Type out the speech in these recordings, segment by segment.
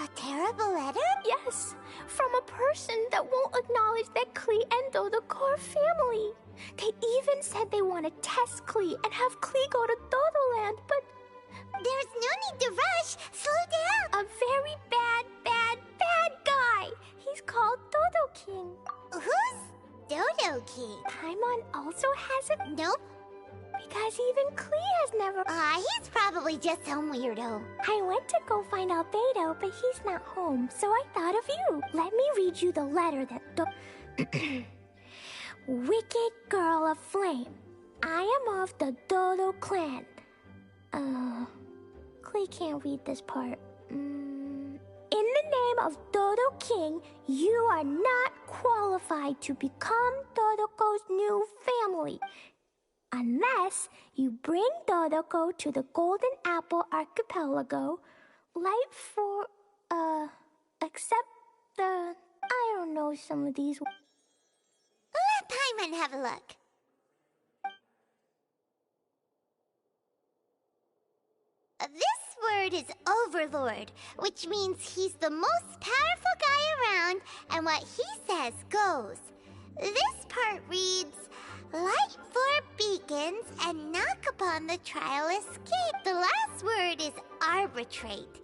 A terrible letter? Yes, from a person that won't acknowledge that Klee and Dodoko are family. They even said they want to test Klee and have Klee go to Dodoland, but... There's no need to rush. Slow down. A very bad guy. He's called Dodo King. Who's Dodo King? Paimon also has it? Nope. Because even Klee has never... He's probably just some weirdo. I went to go find Albedo, but he's not home, so I thought of you. Let me read you the letter that Wicked Girl of Flame. I am of the Dodo clan. Klee can't read this part. In the name of Dodo King, you are not qualified to become Dodoko's new family. Unless you bring Dodoko to the Golden Apple Archipelago, light for, except I don't know some of these. Let Paimon have a look. This word is Overlord, which means he's the most powerful guy around, and what he says goes. This part reads, light four beacons and knock upon the trial escape. The last word is arbitrate.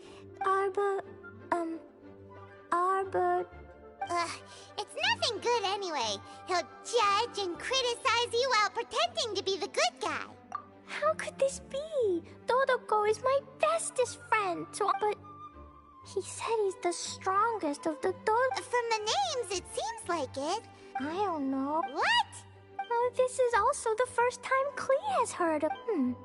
It's nothing good anyway. He'll judge and criticize you while pretending to be the good guy. How could this be? Dodoko is my bestest friend, but he said he's the strongest of the Dodo. From the names, it seems like it. I don't know. What? This is also the first time Klee has heard of him.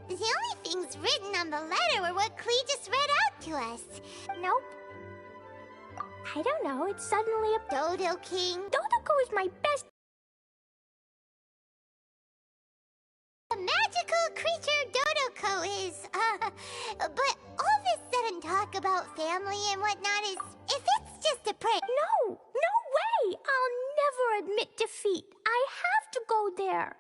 The only things written on the letter were what Klee just read out to us. Nope. I don't know, it's suddenly a... Dodo King. Dodoko is my best... The magical creature Dodoko is, but all this sudden talk about family and whatnot is, if it's just a prank... No way! I'll never admit defeat. I have to go there.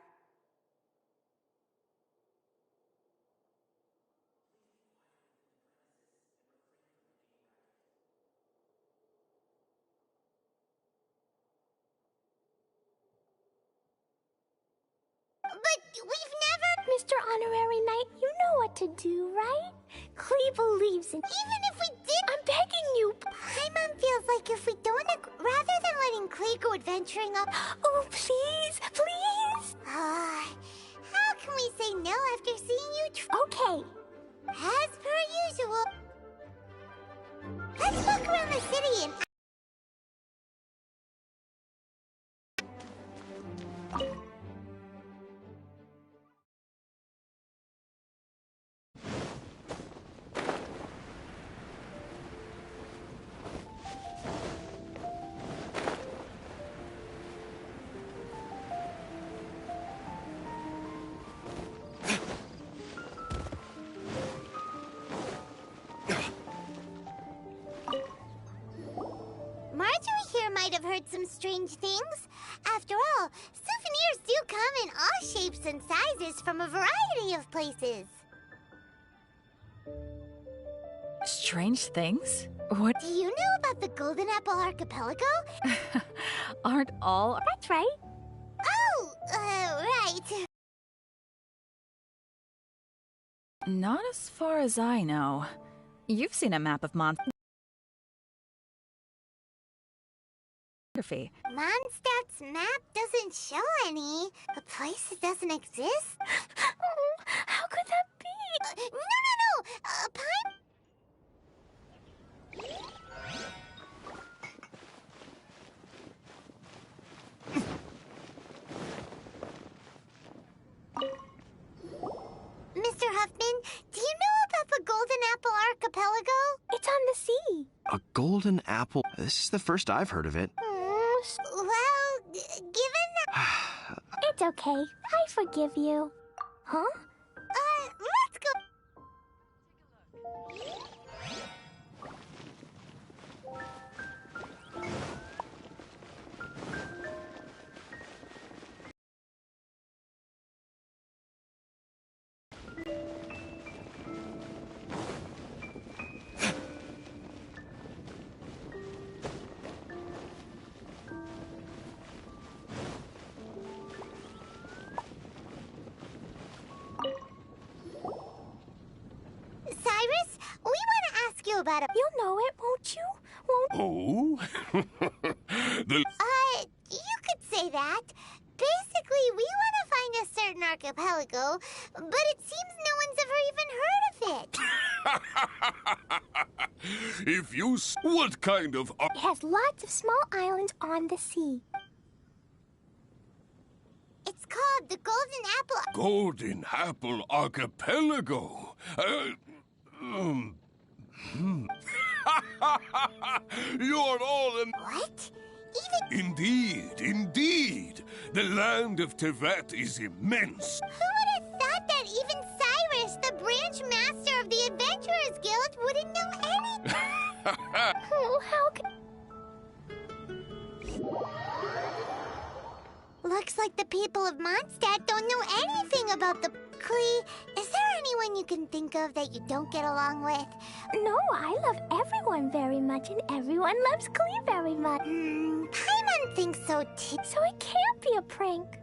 But we've never... Mr. Honorary Knight, you know what to do, right? Klee believes in... Even if we did... I'm begging you. Paimon feels like if we don't... Rather than letting Klee go adventuring up... Oh, please! How can we say no after seeing you Okay. As per usual. Let's walk around the city and... might have heard some strange things. After all, souvenirs do come in all shapes and sizes from a variety of places. Strange things? What? Do you know about the Golden Apple Archipelago? Aren't all... That's right. Oh, right. Not as far as I know. You've seen a map of Mondstadt's map doesn't show any. A place that doesn't exist? How could that be? No! Mr. Huffman, do you know about the Golden Apple Archipelago? It's on the sea. A golden apple? This is the first I've heard of it. Well, given that... It's okay. I forgive you. Huh? Let's go... about a... You'll know it, won't you? Oh? You could say that. Basically, we want to find a certain archipelago, but it seems no one's ever even heard of it. If you... What kind of... It has lots of small islands on the sea. It's called the Golden Apple... Golden Apple Archipelago? You're all in... What? Indeed. The land of Tevet is immense. Who would have thought that even Cyrus, the branch master of the Adventurers Guild, wouldn't know anything? Oh, how could... Looks like the people of Mondstadt don't know anything about the... Klee, is there anyone you can think of that you don't get along with? No, I love everyone very much, and everyone loves Klee very much. Paimon thinks so too. So it can't be a prank.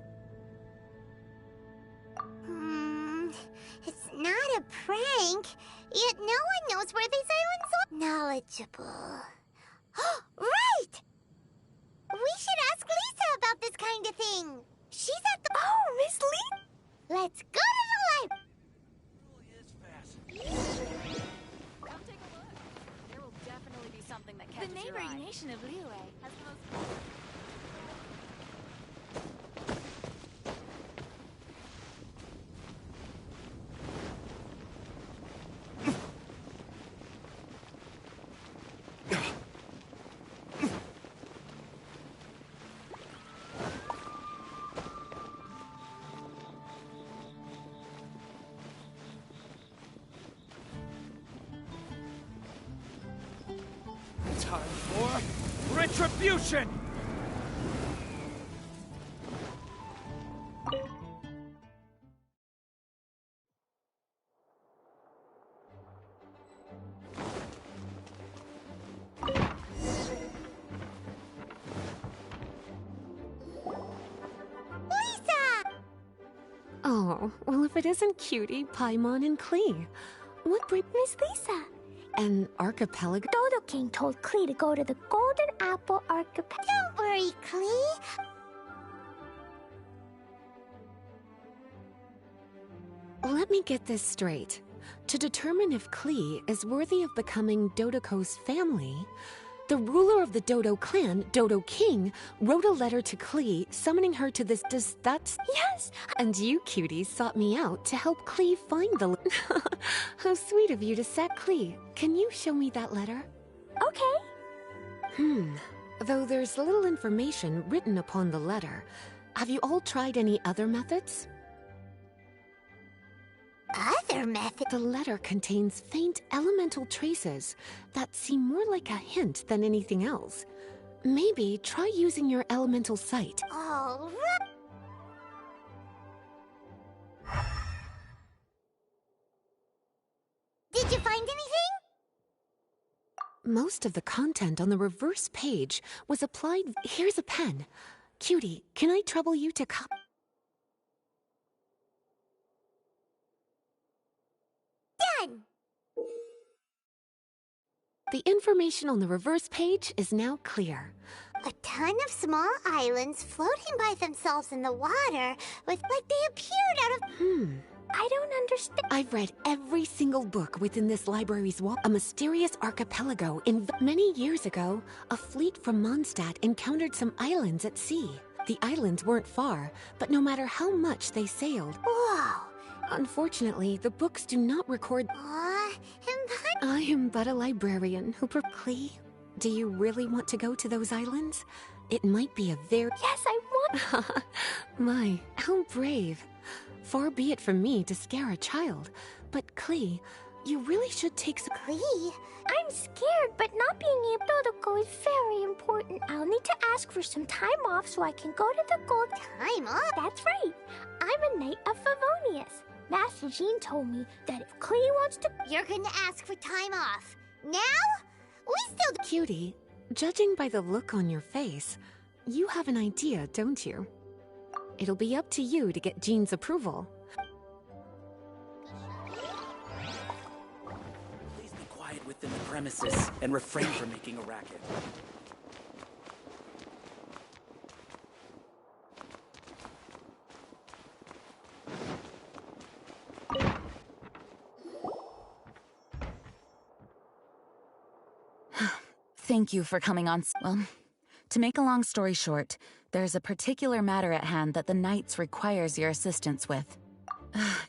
It's not a prank. Yet no one knows where these islands are. Knowledgeable. Right! We should ask Lisa about this kind of thing. She's at the... Oh, Miss Lee? Let's go to the library. Come take a look. There will definitely be something that catches The your neighboring eye. nation of Liyue has the most... Time for retribution! Oh, well, if it isn't Cutie, Paimon, and Klee. What bring Miss Lisa. an archipelago? Dodo King told Klee to go to the Golden Apple Archipelago. Don't worry, Klee. Let me get this straight. To determine if Klee is worthy of becoming Dodoko's family, the ruler of the Dodo clan, Dodo King, wrote a letter to Klee summoning her to this... That's... Yes! And you, Cutie, sought me out to help Klee find the... How sweet of you to set Klee. Can you show me that letter? Okay. Though there's little information written upon the letter, have you all tried any other methods? Other method? The letter contains faint elemental traces that seem more like a hint than anything else. Maybe try using your elemental sight. All right. Did you find anything? Most of the content on the reverse page was applied... Here's a pen. Cutie, can I trouble you to copy? Done. The information on the reverse page is now clear. A ton of small islands floating by themselves in the water, with like they appeared out of... I don't understand. I've read every single book within this library's wall. A mysterious archipelago in... Many years ago, a fleet from Mondstadt encountered some islands at sea. The islands weren't far, but no matter how much they sailed... Whoa. Unfortunately, the books do not record... I am but a librarian who... Klee, do you really want to go to those islands? It might be a very... Yes, I want... My, how brave. Far be it from me to scare a child, but Klee, you really should take some... Klee? I'm scared, but not being able to go is very important. I'll need to ask for some time off so I can go to the gold... Time off? That's right. I'm a knight of Favonius. Master Jean told me that if Klee wants to... You're gonna ask for time off. Now? We still... Cutie, judging by the look on your face, you have an idea, don't you? It'll be up to you to get Jean's approval. Please be quiet within the premises and refrain from making a racket. Thank you for coming on. Well, to make a long story short, there's a particular matter at hand that the Knights requires your assistance with.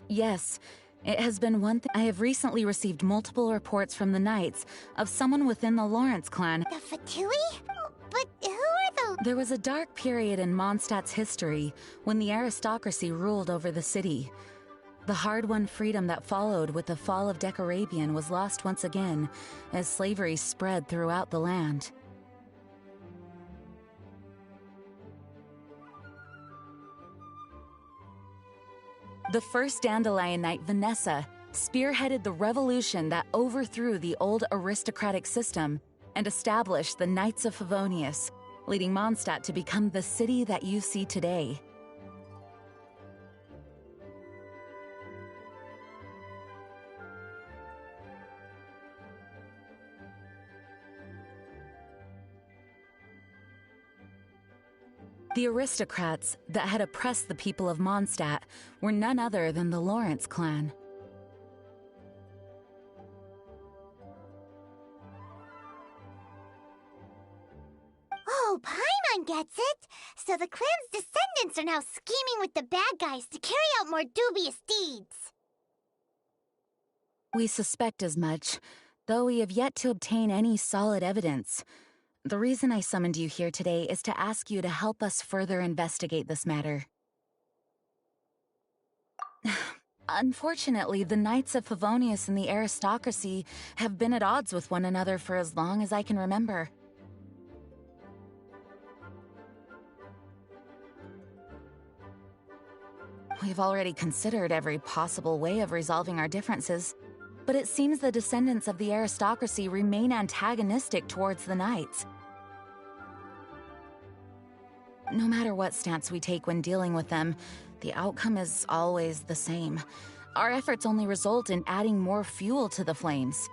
Yes, it has been one thing. I have recently received multiple reports from the Knights of someone within the Lawrence clan. The Fatui? But who are the... There was a dark period in Mondstadt's history when the aristocracy ruled over the city. The hard-won freedom that followed with the fall of Decorabian was lost once again, as slavery spread throughout the land. The first Dandelion Knight, Vanessa, spearheaded the revolution that overthrew the old aristocratic system and established the Knights of Favonius, leading Mondstadt to become the city that you see today. The aristocrats that had oppressed the people of Mondstadt were none other than the Lawrence clan. Oh, Paimon gets it! So the clan's descendants are now scheming with the bad guys to carry out more dubious deeds. We suspect as much, though we have yet to obtain any solid evidence. The reason I summoned you here today is to ask you to help us further investigate this matter. Unfortunately, the Knights of Favonius and the aristocracy have been at odds with one another for as long as I can remember. We've already considered every possible way of resolving our differences, but it seems the descendants of the aristocracy remain antagonistic towards the Knights. No matter what stance we take when dealing with them, the outcome is always the same. Our efforts only result in adding more fuel to the flames.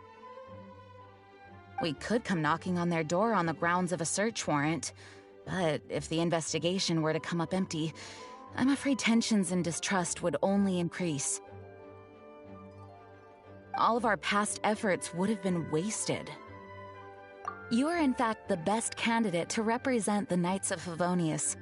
We could come knocking on their door on the grounds of a search warrant, but if the investigation were to come up empty, I'm afraid tensions and distrust would only increase. All of our past efforts would have been wasted. You are in fact the best candidate to represent the Knights of Favonius.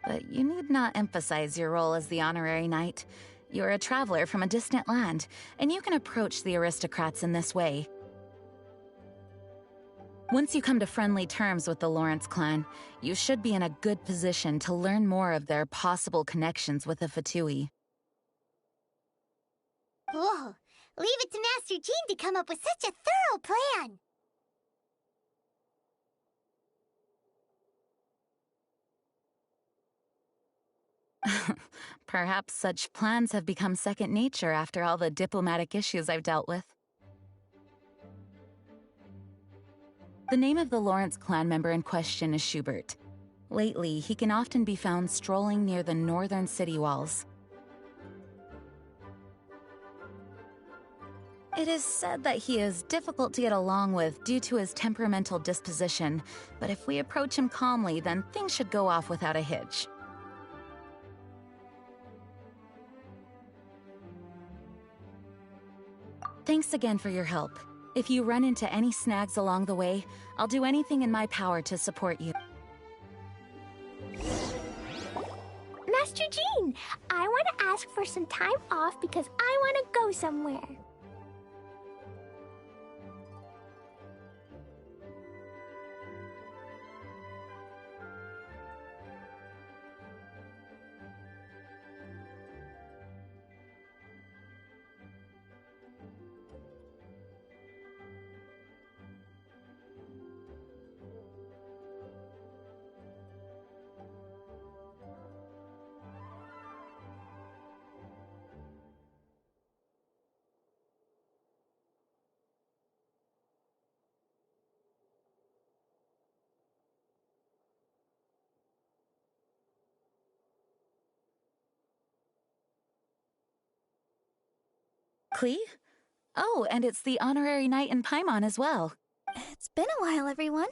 But you need not emphasize your role as the honorary knight. You're a traveler from a distant land, and you can approach the aristocrats in this way. Once you come to friendly terms with the Lawrence clan, you should be in a good position to learn more of their possible connections with the Fatui. Whoa! Leave it to Master Jean to come up with such a thorough plan! Perhaps such plans have become second nature after all the diplomatic issues I've dealt with. The name of the Lawrence clan member in question is Schubert. Lately, he can often be found strolling near the northern city walls. It is said that he is difficult to get along with due to his temperamental disposition, but if we approach him calmly, then things should go off without a hitch. Thanks again for your help. If you run into any snags along the way, I'll do anything in my power to support you. Master Jean, I want to ask for some time off because I want to go somewhere. Klee? Oh, and it's the honorary knight in Paimon as well. It's been a while, everyone.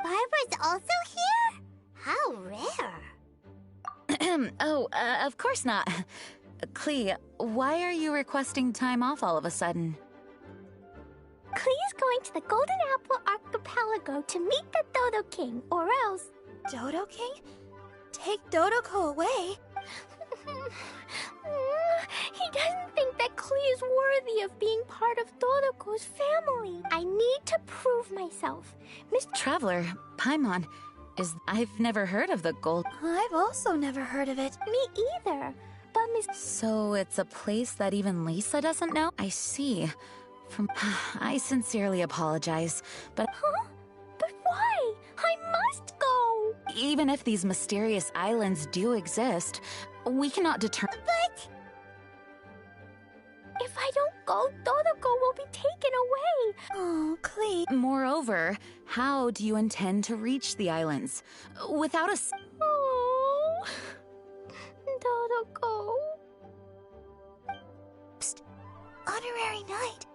Barbara's also here? How rare. Oh, of course not. Klee, why are you requesting time off all of a sudden? Klee is going to the Golden Apple Archipelago to meet the Dodo King, or else... Dodo King? Take Dodoko away? He doesn't think that Klee is worthy of being part of Dodoko's family. I need to prove myself. Miss Traveler, Paimon, I've never heard of the gold... I've also never heard of it. Me either. But Miss... So it's a place that even Lisa doesn't know? I see. I sincerely apologize, but... Huh? But why? I must go! Even if these mysterious islands do exist, we cannot determine... But... If I don't go, Dodoko will be taken away. Oh, Klee. Moreover, how do you intend to reach the islands? Without a... Oh... Dodoko... Psst. Honorary Knight.